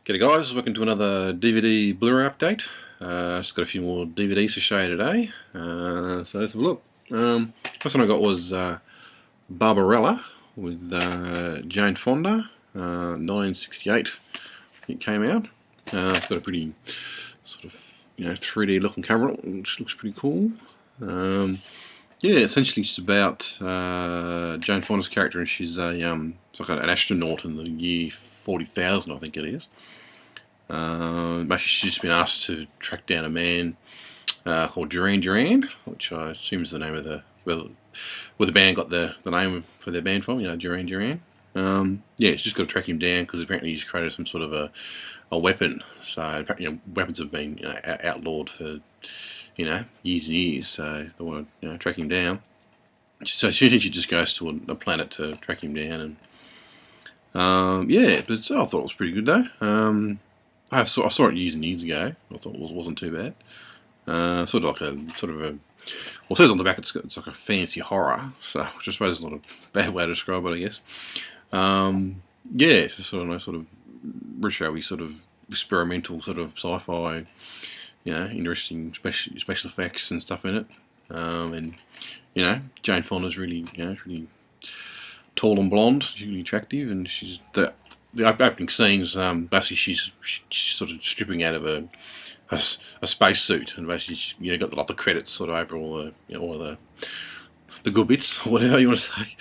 G'day guys, welcome to another DVD Blu-ray update. Just got a few more DVDs to show you today, so let's have a look. First one I got was Barbarella with Jane Fonda, 1968 it came out. It's got a pretty sort of 3D looking cover, which looks pretty cool. Yeah, essentially it's about Jane Fonda's character, and she's it's like an astronaut in the year 40,000, I think it is. Basically she's just been asked to track down a man called Duran, which I assume is the name of where the band got the name for their band from, Duran. Yeah, she's just got to track him down because apparently he's created some sort of a weapon. So weapons have been outlawed for years and years. So they want to track him down. So she just goes to a planet to track him down, and yeah, but I thought it was pretty good though. I saw it years and years ago. I thought it wasn't too bad. Well, it says on the back it's like a fancy horror, so which I suppose is not a bad way to describe it, I guess. Yeah, it's just sort of showy, sort of experimental, sort of sci-fi, interesting special effects and stuff in it. And Jane Fonda's really tall and blonde, she's really attractive, and she's the opening scenes, basically she's sort of stripping out of a space suit, and basically she's, got the credits sort of over all the good bits, or whatever you want to say.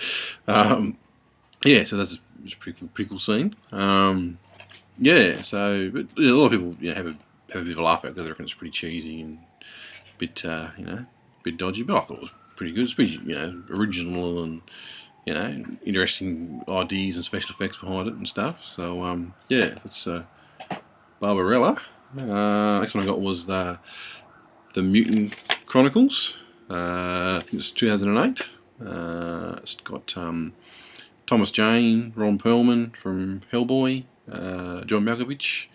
Yeah, so that's a pretty cool scene. Yeah, so but a lot of people have a bit of a laugh at it because they reckon it's pretty cheesy and a bit bit dodgy, but I thought it was pretty good. It's pretty original and interesting ideas and special effects behind it and stuff. So yeah, that's Barbarella. Next one I got was the Mutant Chronicles. I think it's 2008. It's got Thomas Jane, Ron Perlman from Hellboy, John Malkovich,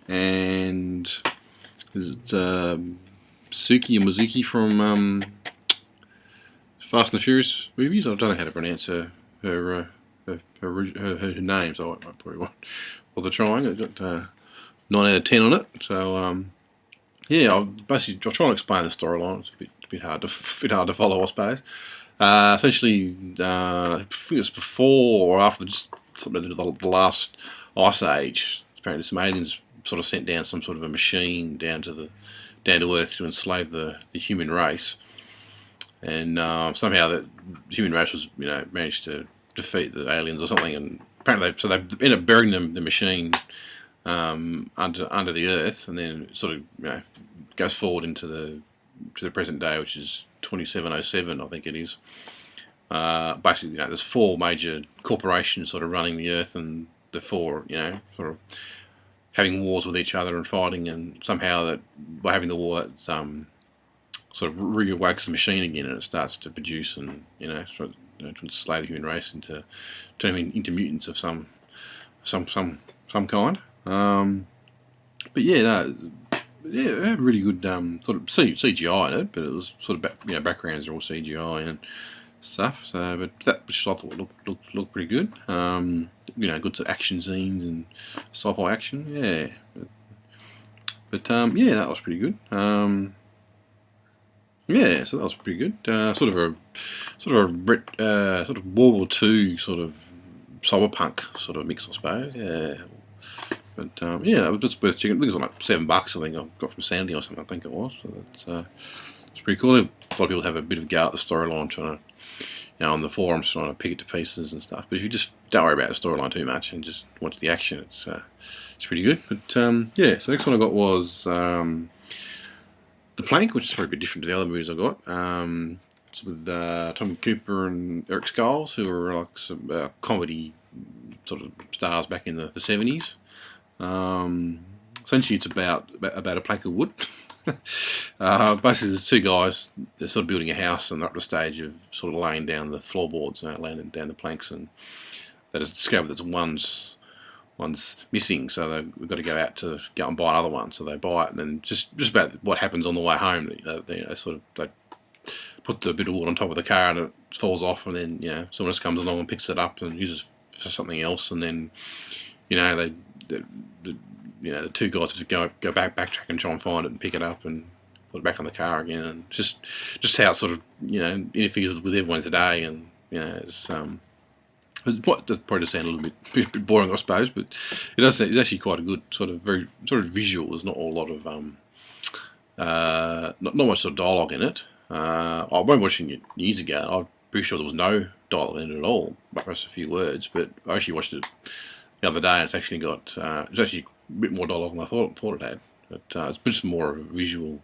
and is it Suki and Mizuki from Fast and the Furious movies. I don't know how to pronounce her name, so I probably won't bother trying. It got 9 out of 10 on it. So yeah, I'll try and explain the storyline. It's a bit hard to follow, I suppose. Essentially, I think it's before or after just the last ice age. Apparently, some aliens sort of sent down some sort of a machine down to Earth to enslave the human race. And somehow the human race was, managed to defeat the aliens or something, and apparently they end up burying the machine under the earth, and then it sort of goes forward into the present day, which is 2707, I think it is. Basically, there's 4 major corporations sort of running the earth, and the 4, sort of having wars with each other and fighting, and somehow that by having the war, it's sort of reawakes the machine again, and it starts to produce and to enslave the human race into turning into mutants of some kind. But yeah, it had really good sort of CGI in it, but it was sort of backgrounds are all CGI and stuff. So, but that which I thought looked pretty good. Good sort of action scenes and sci-fi action. Yeah, but yeah, that was pretty good. Yeah, so that was pretty good. Sort of World War II sort of cyberpunk sort of mix, I suppose. Yeah, but yeah, it was just worth checking. I think it was like $7. I think I got from Sandy or something. I think it was. So that's it's pretty cool. A lot of people have a bit of a go at the storyline, trying to, on the forums, trying to pick it to pieces and stuff. But if you just don't worry about the storyline too much and just watch the action, it's pretty good. But yeah, so next one I got was The Plank, which is probably a bit different to the other movies I got. It's with Tom Cooper and Eric Skiles, who were like some comedy sort of stars back in the 70s. Essentially, it's about a plank of wood. Basically, there's 2 guys. They're sort of building a house, and they're up to the stage of sort of laying down the floorboards, laying down the planks, and they just discovered that one's missing, so they've got to go and buy another one. So they buy it, and then just about what happens on the way home, they put the bit of wood on top of the car, and it falls off, and then someone else comes along and picks it up and uses it for something else, and then the two guys to go backtrack and try and find it and pick it up and put it back on the car again, and just how it sort of interferes with everyone today, and it's probably just sound a little bit boring, I suppose, but it's actually quite a good sort of visual. There's not a lot of not much sort of dialogue in it. I remember watching it years ago. I'm pretty sure there was no dialogue in it at all, but just a few words. But I actually watched it the other day, and it's actually got it's actually a bit more dialogue than I thought it had. But it's just more of a visual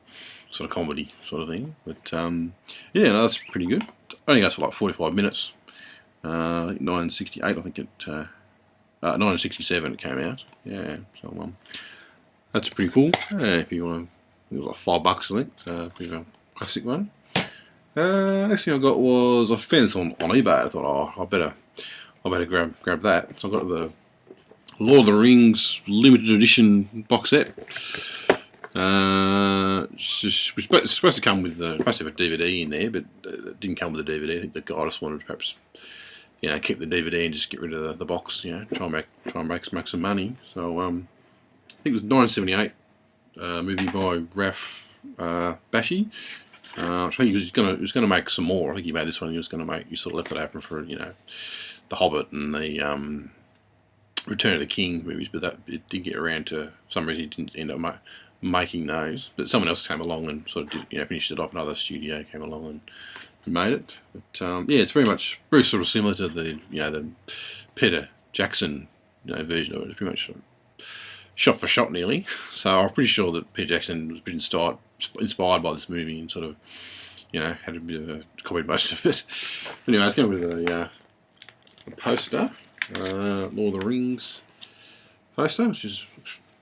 sort of comedy sort of thing. But yeah, no, that's pretty good. It only goes for like 45 minutes. 1968, I think it. 1967 it came out. Yeah, so that's pretty cool. If you want, it was like $5, I think. Pretty a classic one. Next thing I got was, I found this on eBay. I thought, oh, I better grab that. So I got the Lord of the Rings limited edition box set. It's supposed to come with supposed to have a DVD in there, but it didn't come with a DVD. I think the guy just wanted to perhaps keep the DVD and just get rid of the box. Try and make some money. So I think it was 1978 movie by Ralph Bakshi. I think he was gonna make some more. I think he made this one. He sort of left it open for The Hobbit and the Return of the King movies, but it didn't get around to, for some reason he didn't end up making those. But someone else came along and sort of finished it off. Another studio came along and made it. But yeah, it's very sort of similar to the the Peter Jackson version of it. It's pretty much shot for shot nearly. So I'm pretty sure that Peter Jackson was pretty inspired by this movie and sort of had a bit of copied most of it. Anyway, let's go with the poster. Lord of the Rings poster, which is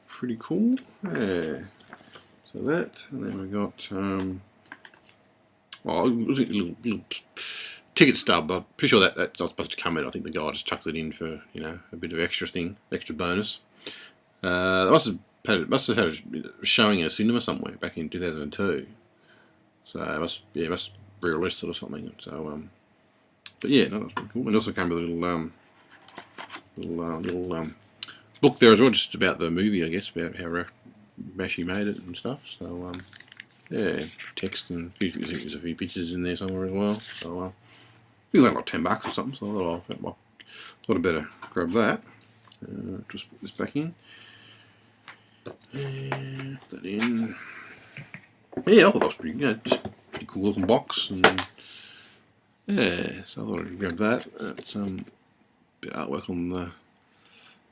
pretty cool. Yeah. So that, and then we got a little ticket stub. I'm pretty sure that's not supposed to come in. I think the guy just chucked it in for a bit of extra bonus. Must have had a showing in a cinema somewhere back in 2002. So it must re-released it or something. So but yeah, no, that's pretty cool. And it also came with a little book there as well, just about the movie, I guess, about how Ralph Bakshi made it and stuff. So yeah, text and there's a few pictures in there somewhere as well. So I think it's like $10 or something. So I thought I'd better grab that. Just put this back in. And put that in. Yeah, I thought that was pretty just pretty cool looking box. And yeah, so I thought I'd grab that. It's bit of artwork on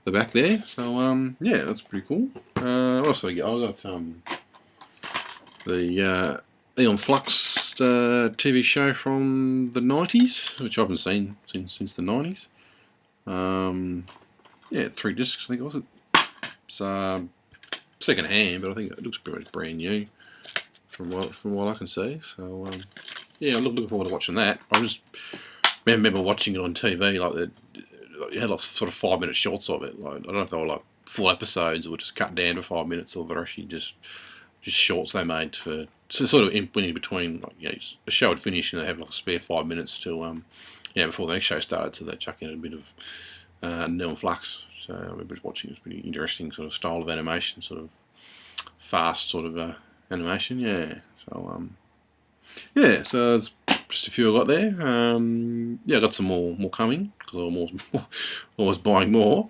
the back there. So yeah, that's pretty cool. Also, I got the Aeon Flux TV show from the 90s, which I haven't seen since the 90s. Yeah, 3 discs, I think it was. It's second hand, but I think it looks pretty much brand new from what I can see. So yeah, I'm looking forward to watching that. I just remember watching it on TV, you had like sort of 5-minute shorts of it. Like, I don't know if they were like full episodes or just cut down to 5 minutes, or they're actually just shorts they made for sort of in between. Like, a show would finish and they have like a spare 5 minutes to before the next show started, so they chuck in a bit of Aeon Flux. So I remember watching it. It was pretty interesting sort of style of animation, sort of fast sort of animation. Yeah. So yeah. So it's just a few I got there. Yeah, I got some more coming because I'm always buying more.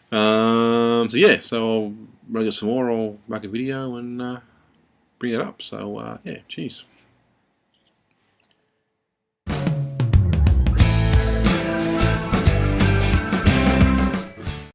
So yeah. So when I get some more, I'll make a video and bring it up. So yeah. Cheers.